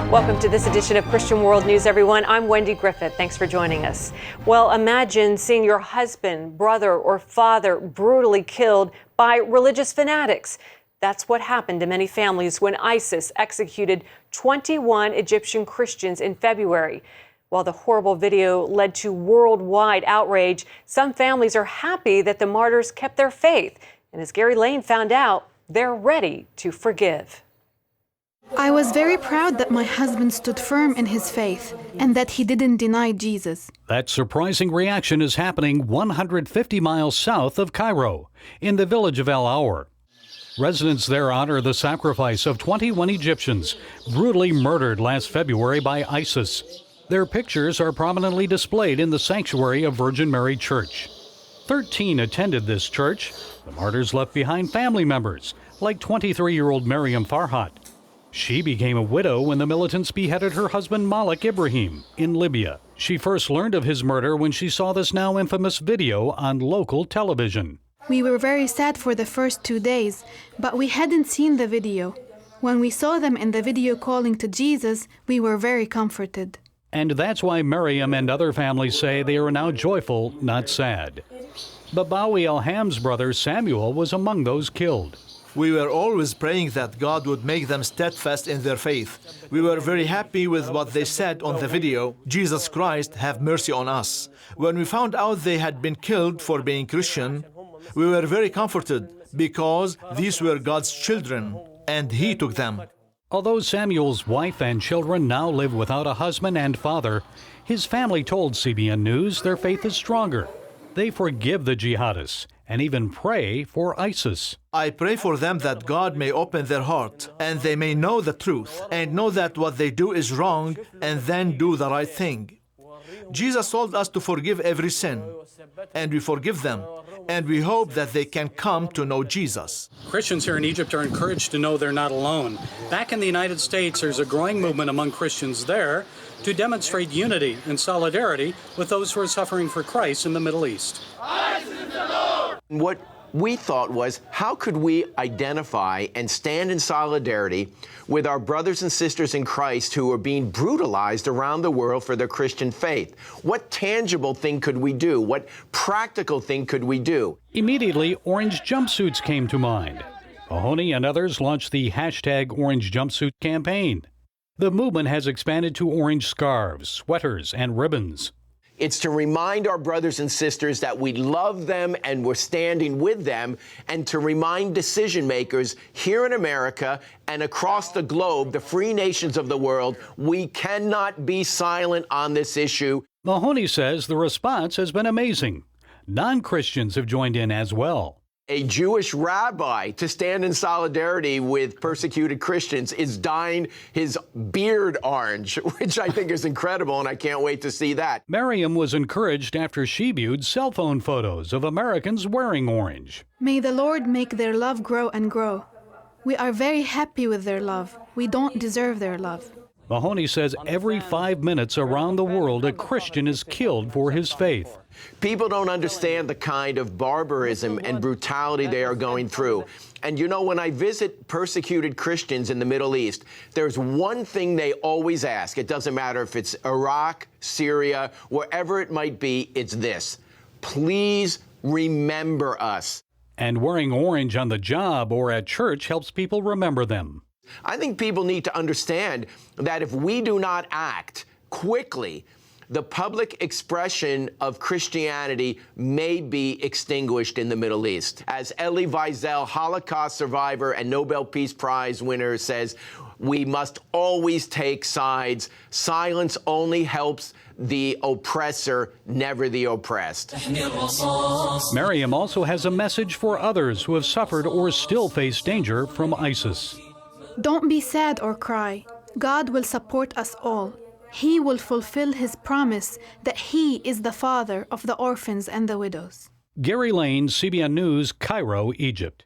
Welcome to this edition of Christian World News, everyone. I'm Wendy Griffith. Thanks for joining us. Well, imagine seeing your husband, brother, or father brutally killed by religious fanatics. That's what happened to many families when ISIS executed 21 Egyptian Christians in February. While the horrible video led to worldwide outrage, some families are happy that the martyrs kept their faith. And as Gary Lane found out, they're ready to forgive. I was very proud that my husband stood firm in his faith and that he didn't deny Jesus. That surprising reaction is happening 150 miles south of Cairo, in the village of El Aour. Residents there honor the sacrifice of 21 Egyptians brutally murdered last February by ISIS. Their pictures are prominently displayed in the sanctuary of Virgin Mary Church. 13 attended this church. The martyrs left behind family members, like 23-year-old Mariam Farhat. She became a widow when the militants beheaded her husband Malik Ibrahim in Libya. She first learned of his murder when she saw this now infamous video on local television. We were very sad for the first 2 days, but we hadn't seen the video. When we saw them in the video calling to Jesus, we were very comforted. And that's why Miriam and other families say they are now joyful, not sad. Babawi Alham's brother Samuel was among those killed. We were always praying that God would make them steadfast in their faith. We were very happy with what they said on the video, Jesus Christ, have mercy on us. When we found out they had been killed for being Christian, we were very comforted because these were God's children and He took them. Although Samuel's wife and children now live without a husband and father, his family told CBN News their faith is stronger. They forgive the jihadists and even pray for ISIS. I pray for them that God may open their heart and they may know the truth and know that what they do is wrong and then do the right thing. Jesus told us to forgive every sin, and we forgive them, and we hope that they can come to know Jesus. Christians here in Egypt are encouraged to know they're not alone. Back in the United States, there's a growing movement among Christians there to demonstrate unity and solidarity with those who are suffering for Christ in the Middle East. What we thought was, how could we identify and stand in solidarity with our brothers and sisters in Christ who are being brutalized around the world for their Christian faith? What tangible thing could we do? What practical thing could we do? Immediately, orange jumpsuits came to mind. Mahoney and others launched the #Orange Jumpsuit campaign. The movement has expanded to orange scarves, sweaters, and ribbons. It's to remind our brothers and sisters that we love them and we're standing with them, and to remind decision makers here in America and across the globe, the free nations of the world, we cannot be silent on this issue. Mahoney says the response has been amazing. Non-Christians have joined in as well. A Jewish rabbi to stand in solidarity with persecuted Christians is dyeing his beard orange, which I think is incredible, and I can't wait to see that. Miriam was encouraged after she viewed cell phone photos of Americans wearing orange. May the Lord make their love grow and grow. We are very happy with their love. We don't deserve their love. Mahoney says every 5 minutes around the world a Christian is killed for his faith. People don't understand the kind of barbarism and brutality they are going through. And you know, when I visit persecuted Christians in the Middle East, there's one thing they always ask. It doesn't matter if it's Iraq, Syria, wherever it might be, it's this: please remember us. And wearing orange on the job or at church helps people remember them. I think people need to understand that if we do not act quickly, the public expression of Christianity may be extinguished in the Middle East. As Elie Wiesel, Holocaust survivor and Nobel Peace Prize winner, says, we must always take sides. Silence only helps the oppressor, never the oppressed. Miriam also has a message for others who have suffered or still face danger from ISIS. Don't be sad or cry. God will support us all. He will fulfill His promise that He is the father of the orphans and the widows. Gary Lane, CBN News, Cairo, Egypt.